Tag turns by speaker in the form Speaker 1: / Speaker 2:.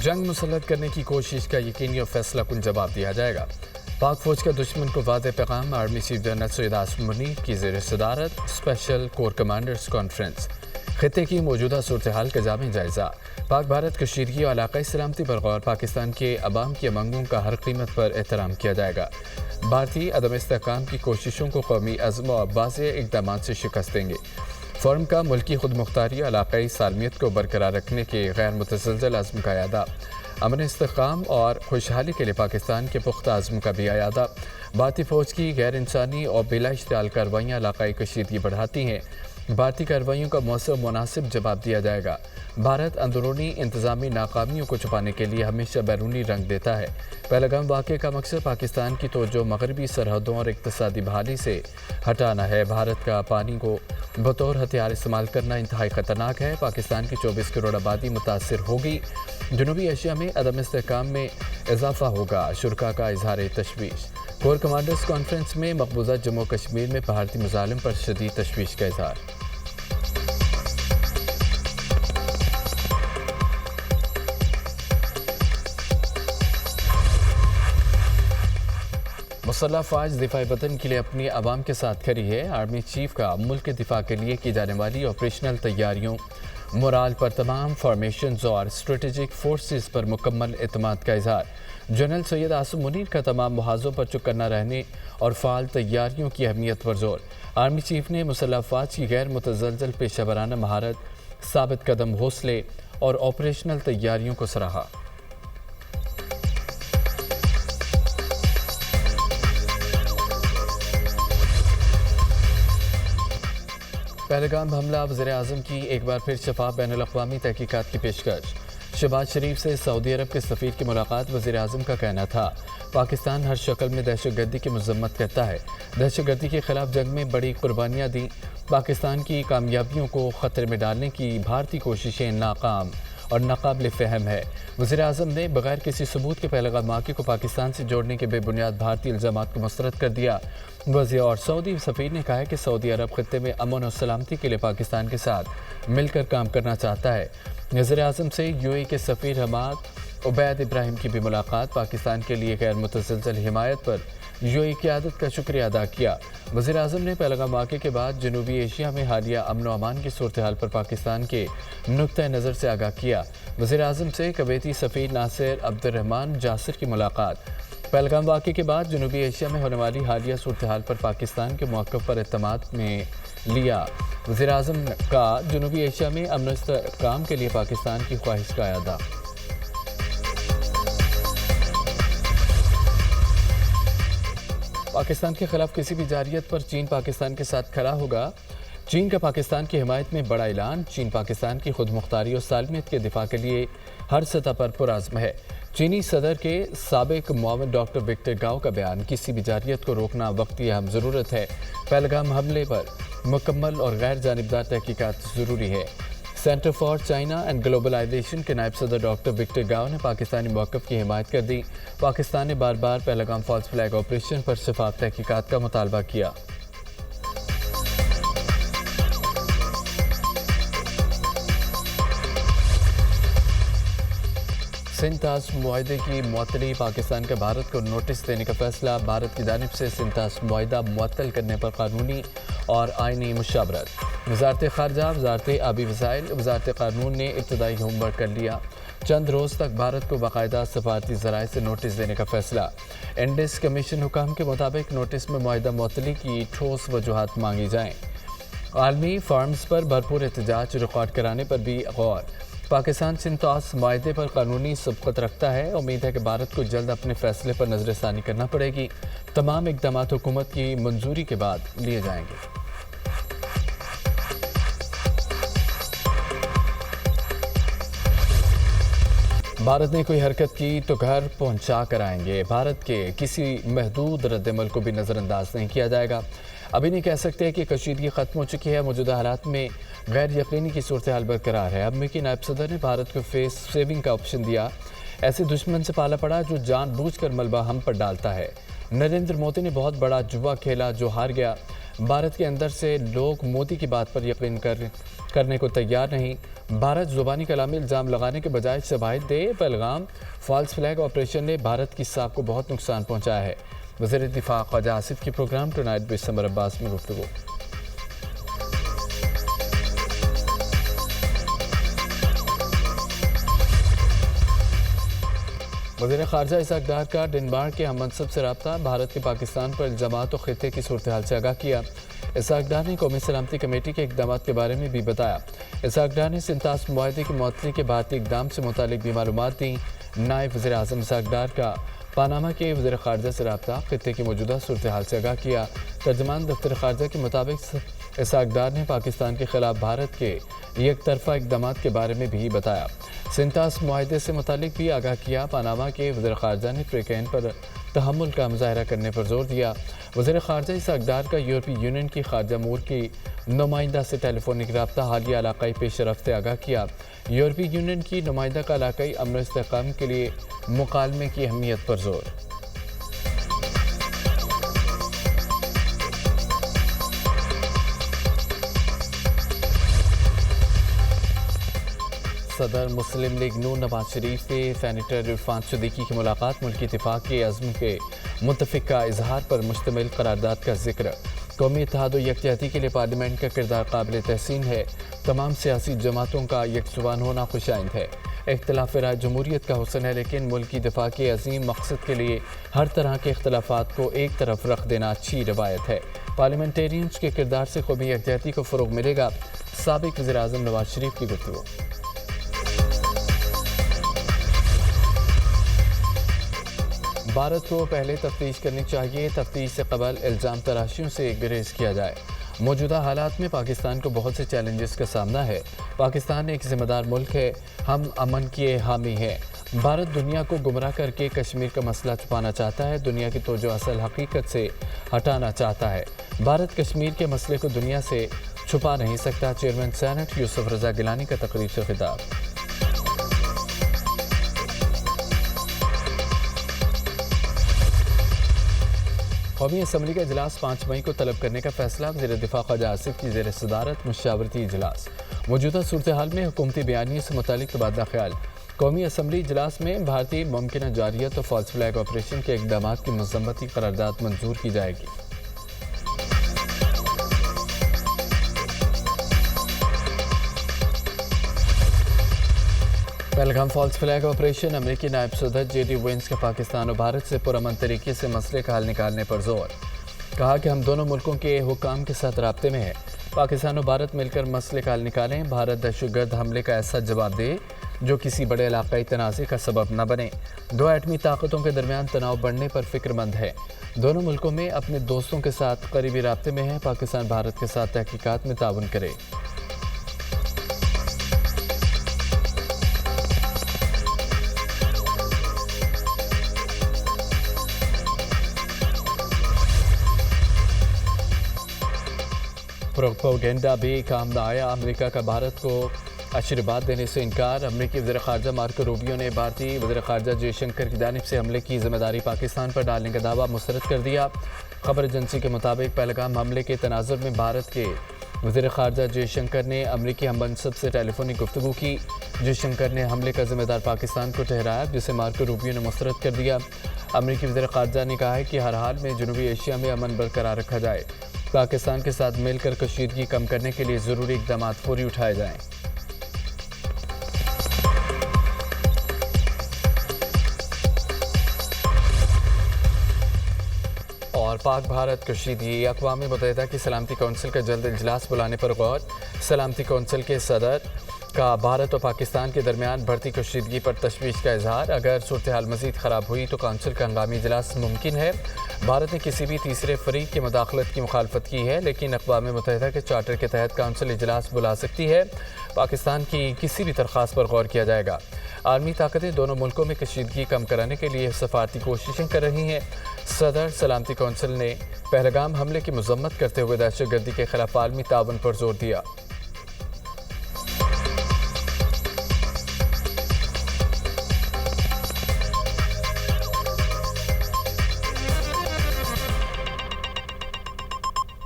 Speaker 1: जंग मुसल्लत करने की कोशिश का यकीनी और फैसला कुन जवाब दिया जाएगा। पाक फौज का दुश्मन को वादे पैगाम। Army chief general Syed Asim Munir की ज़ेर सदारत स्पेशल कोर कमांडर्स कॉन्फ्रेंस। खित्ते की मौजूदा सूरत हाल का जामी जायजा। पाक भारत कशीदगी और इलाकाई सलामती पर गौर। पाकिस्तान के अवाम की अमंगों का हर कीमत पर एहतराम किया जाएगा। भारतीय अदम इस्तेहकाम की कोशिशों को कौमी अज़्म और वाज़ेह इक़दामात से शिकस्त देंगे। फॉरम का मुल्की खुद मुख्तारी और इलाकाई सालमियत को बरकरार रखने के गैर मुतसलसल अज़्म का अयादा। अमन इस्तेहकाम और खुशहाली के लिए पाकिस्तान के पुख्ता अज़्म का भी अयादा। भारतीय फ़ौज की गैर इंसानी और बिला इश्तियाल कार्रवाइयाँ इलाकाई कशीदगी बढ़ाती हैं। भारतीय कार्रवाइयों का मौसम मुनासिब जवाब दिया जाएगा। भारत अंदरूनी इंतज़ामी नाकामियों को छुपाने के लिए हमेशा बैरूनी रंग देता है। पहलगाम वाक़े का मकसद पाकिस्तान की तवज्जो मगरबी सरहदों और इक़्तिसादी बहाली से हटाना है। भारत का पानी को बतौर हथियार इस्तेमाल करना इंतहाई ख़तरनाक है। पाकिस्तान की 24 करोड़ आबादी मुतासिर होगी। जनूबी एशिया में अदम इस्तेहकाम में इजाफा होगा। शुरका का इजहार तशवीश। कोर कमांडर्स कॉन्फ्रेंस में मकबूजा जम्मू कश्मीर में भारतीय मुजालिम पर शदीद तशवीश का इजहार। मुसल्लह फ़ौज दिफाई वतन के लिए अपनी आवाम के साथ खड़ी है। आर्मी चीफ का मुल्क के दिफा के लिए की जाने वाली ऑपरेशनल तैयारियों, मोराल पर तमाम फॉर्मेशंस और स्ट्रेटेजिक फोर्सेस पर मुकम्मल एतमाद का इजहार। जनरल सैयद आसिम मुनीर का तमाम मुहाज़ों पर चौकन्ना रहने और फ़ाल तैयारियों की अहमियत पर जोर। आर्मी चीफ ने मुसल्लह फ़ौज की गैर मुतज़लज़ल पेशा वराना महारत, साबित कदम हौसले और ऑपरेशनल तैयारियों को सराहा। पहलगाम हमला वज़ीर-ए-आज़म की एक बार फिर शफाफ बैनुल-अक़वामी तहकीकात की पेशकश। शहबाज शरीफ से सऊदी अरब के सफ़ीर की मुलाकात। वज़ीर-ए-आज़म का कहना था पाकिस्तान हर शक्ल में दहशतगर्दी की मज़म्मत करता है। दहशतगर्दी के खिलाफ जंग में बड़ी कुर्बानियाँ दी। पाकिस्तान की कामयाबियों को ख़तरे में डालने की भारतीय कोशिशें नाकाम और नाकाबिल फ़हम है। वज़ीर-ए-आज़म ने बगैर किसी सबूत के पहलगाम वाक़े को पाकिस्तान से जोड़ने के बेबुनियाद भारतीय इल्ज़ामात को मुस्तरद कर दिया। वज़ीर और सऊदी सफ़ीर ने कहा है कि सऊदी अरब खित्ते में अमन और सलामती के लिए पाकिस्तान के साथ मिलकर काम करना चाहता है। वज़ीर-ए-आज़म से यूएई के सफ़ीर हमाद उबैद इब्राहिम की भी मुलाकात। पाकिस्तान के लिए गैर मुतसलसल हिमायत पर यूएई क़यादत का शुक्रिया अदा किया। वज़ीर-ए-आज़म ने पहलगाम वाक़े के बाद जनूबी एशिया में हालिया अमन व अमान की सूरत हाल पर पाकिस्तान के नुक्ता नज़र से आगाह किया। वज़ीर-ए-आज़म से कवैती सफ़ीर नासिर अब्दुर्रहमान जासिर की मुलाकात। पहलगाम वाक़े के बाद जनूबी एशिया में होने वाली हालिया सूरत हाल पर पाकिस्तान के मौक़िफ़ पर एतमाद में लिया। वज़ीर-ए-आज़म का जनूबी एशिया में अमन इस्तेहकाम के लिए पाकिस्तान की ख्वाहिश का अयादा। पाकिस्तान के खिलाफ किसी भी जारियत पर चीन पाकिस्तान के साथ खड़ा होगा। चीन का पाकिस्तान की हिमायत में बड़ा ऐलान। चीन पाकिस्तान की खुद मुख्तारी और सालमियत के दिफा के लिए हर सतह पर पुरअज़्म है। चीनी सदर के साबिक मुआविन डॉक्टर विक्टर गाओ का बयान। किसी भी जारियत को रोकना वक्ती अहम ज़रूरत है। पहलगाम हमले पर मुकम्मल और गैर जानिबदार तहकीकात ज़रूरी है। Center for China and globalization के नायब सदर डॉक्टर विक्टर गाओ ने पाकिस्तानी मौक़िफ़ की हिमायत कर दी। पाकिस्तान ने बार बार पहलगाम फॉल्स फ्लैग ऑपरेशन पर शफाफ तहकीकात का मुतालबा किया। सिंतास मुआहदे की मुअत्तली। पाकिस्तान का भारत को नोटिस देने का फैसला। भारत की जानिब से सिंतास मुआहदा मुअत्तल करने पर कानूनी और आइनी मुशावरत। वज़ारत ख़ारजा, वज़ारत आबी वसाइल, वज़ारत क़ानून ने इब्तदाई होमवर्क कर लिया। चंद रोज़ तक भारत को बाकायदा सफारती ज़राए से नोटिस देने का फैसला। इंडिस कमीशन हुकाम के मुताबिक नोटिस में मुआहदा मुअत्तली की ठोस वजूहात मांगी जाएँ। आलमी फर्म्स पर भरपूर एहतजाज रिकॉर्ड कराने पर भी गौर। पाकिस्तान सिंतास मुआहदे पर कानूनी सबकत रखता है। उम्मीद है कि भारत को जल्द अपने फैसले पर नज़रसानी करना पड़ेगी। तमाम इक़दामात हुकूमत की मंजूरी के बाद लिए जाएंगे। भारत ने कोई हरकत की तो घर पहुंचा कर आएंगे। भारत के किसी महदूद रद्दमल को भी नज़रअंदाज नहीं किया जाएगा। अभी नहीं कह सकते कि कशीदगी ख़त्म हो चुकी है। मौजूदा हालात में गैर यकीनी की सूरत हाल बरकरार है। अमेरिकी नायब सदर ने भारत को फेस सेविंग का ऑप्शन दिया। ऐसे दुश्मन से पाला पड़ा जो जानबूझकर मलबा हम पर डालता है। नरेंद्र मोदी ने बहुत बड़ा जुआ खेला जो हार गया। بھارت کے اندر سے لوگ مودی کی بات پر یقین کرنے کو تیار نہیں۔ بھارت زبانی کلامی الزام لگانے کے بجائے شواہد دے۔ پہلگام فالس فلیگ آپریشن نے بھارت کی ساکھ کو بہت نقصان پہنچایا ہے۔ وزیر دفاع خواجہ آصف کی پروگرام ٹونائٹ ود سمر عباس میں گفتگو۔ وزیر خارجہ اسحاق ڈار کا ڈنمارک کے ہم منصب سے رابطہ۔ بھارت کے پاکستان پر الزامات و خطے کی صورتحال سے آگاہ کیا۔ اسحاق ڈار نے قومی سلامتی کمیٹی کے اقدامات کے بارے میں بھی بتایا۔ اسحاق ڈار نے سنتاس معاہدے کی معطلی کے بھارتی اقدام سے متعلق بھی معلومات دیں۔ نائب وزیر اعظم اسحاق ڈار کا پاناما کے وزیر خارجہ سے رابطہ، خطے کی موجودہ صورتحال سے آگاہ کیا۔ ترجمان دفتر خارجہ کے مطابق اسحاق ڈار نے پاکستان کے خلاف بھارت کے یک طرفہ اقدامات کے بارے میں بھی بتایا۔ سنتاس معاہدے سے متعلق بھی آگاہ کیا۔ پاناما کے وزیر خارجہ نے فریقین پر تحمل کا مظاہرہ کرنے پر زور دیا۔ وزیر خارجہ اسحاق ڈار کا یورپی یونین کی خارجہ امور کی نمائندہ سے ٹیلی فونک رابطہ، حالیہ علاقائی پیش رفت سے آگاہ کیا۔ یورپی یونین کی نمائندہ کا علاقائی امن و استحکام کے لیے مکالمے کی اہمیت پر زور۔ صدر مسلم لیگ نون نواز شریف سے سینیٹر عرفان صدیقی کی ملاقات ملکی دفاع کے عزم کے متفقہ اظہار پر مشتمل قرارداد کا ذکر۔ قومی اتحاد و یکجہتی کے لیے پارلیمنٹ کا کردار قابل تحسین ہے۔ تمام سیاسی جماعتوں کا یکسوان ہونا خوش آئند ہے۔ اختلاف رائے جمہوریت کا حسن ہے، لیکن ملکی دفاع کے عظیم مقصد کے لیے ہر طرح کے اختلافات کو ایک طرف رکھ دینا اچھی روایت ہے۔ پارلیمنٹیرینز کے کردار سے قومی یکجہتی کو فروغ ملے گا۔ سابق وزیر اعظم نواز شریف کی گفتگو۔ بھارت کو پہلے تفتیش کرنی چاہیے، تفتیش سے قبل الزام تراشیوں سے گریز کیا جائے۔ موجودہ حالات میں پاکستان کو بہت سے چیلنجز کا سامنا ہے۔ پاکستان ایک ذمہ دار ملک ہے، ہم امن کے حامی ہیں۔ بھارت دنیا کو گمراہ کر کے کشمیر کا مسئلہ چھپانا چاہتا ہے، دنیا کی توجہ اصل حقیقت سے ہٹانا چاہتا ہے۔ بھارت کشمیر کے مسئلے کو دنیا سے چھپا نہیں سکتا۔ چیئرمین سینٹ یوسف رضا گیلانی کا تقریب سے خطاب۔ قومی اسمبلی کا اجلاس 5 مئی کو طلب کرنے کا فیصلہ۔ وزیر دفاع خواجہ آصف کی زیر صدارت مشاورتی اجلاس۔ موجودہ صورتحال میں حکومتی بیانیے سے متعلق تبادلہ خیال۔ قومی اسمبلی اجلاس میں بھارتی ممکنہ جارحیت اور فالس فلیگ آپریشن کے اقدامات کی مذمتی قرارداد منظور کی جائے گی۔ پہلگام فالس فلیگ آپریشن، امریکی نائب صدر جے ڈی وینس کا پاکستان اور بھارت سے پرامن طریقے سے مسئلے کا حل نکالنے پر زور۔ کہا کہ ہم دونوں ملکوں کے حکام کے ساتھ رابطے میں ہیں۔ پاکستان اور بھارت مل کر مسئلے کا حل نکالیں۔ بھارت دہشت گرد حملے کا ایسا جواب دے جو کسی بڑے علاقائی تنازع کا سبب نہ بنے۔ دو ایٹمی طاقتوں کے درمیان تناؤ بڑھنے پر فکر مند ہے۔ دونوں ملکوں میں اپنے دوستوں کے ساتھ قریبی رابطے میں ہیں۔ پاکستان بھارت کے ساتھ تحقیقات میں تعاون کرے۔ پروپیگنڈا بھی کام نہ آیا، امریکہ کا بھارت کو آشیرواد دینے سے انکار۔ امریکی وزیر خارجہ مارکو روبیو نے بھارتی وزیر خارجہ جے شنکر کی جانب سے حملے کی ذمہ داری پاکستان پر ڈالنے کا دعویٰ مسترد کر دیا۔ خبر ایجنسی کے مطابق پہلگام حملے کے تناظر میں بھارت کے وزیر خارجہ جے شنکر نے امریکی ہم منصب سے ٹیلی فونک گفتگو کی۔ جے شنکر نے حملے کا ذمہ دار پاکستان کو ٹھہرایا، جسے مارکو روبیو نے مسترد کر دیا۔ امریکی وزیر خارجہ نے کہا ہے کہ ہر حال میں جنوبی ایشیا میں امن برقرار رکھا جائے۔ پاکستان کے ساتھ مل کر کشیدگی کم کرنے کے لیے ضروری اقدامات فوری اٹھائے جائیں۔ اور پاک بھارت کشیدگی، اقوام متحدہ کی سلامتی کونسل کا جلد اجلاس بلانے پر غور۔ سلامتی کونسل کے صدر کا بھارت اور پاکستان کے درمیان بڑھتی کشیدگی پر تشویش کا اظہار۔ اگر صورتحال مزید خراب ہوئی تو کونسل کا ہنگامی اجلاس ممکن ہے۔ بھارت نے کسی بھی تیسرے فریق کی مداخلت کی مخالفت کی ہے، لیکن اقوام متحدہ کے چارٹر کے تحت کونسل اجلاس بلا سکتی ہے۔ پاکستان کی کسی بھی درخواست پر غور کیا جائے گا۔ عالمی طاقتیں دونوں ملکوں میں کشیدگی کم کرانے کے لیے سفارتی کوششیں کر رہی ہیں۔ صدر سلامتی کونسل نے پہلگام حملے کی مذمت کرتے ہوئے دہشت گردی کے خلاف عالمی تعاون پر زور دیا۔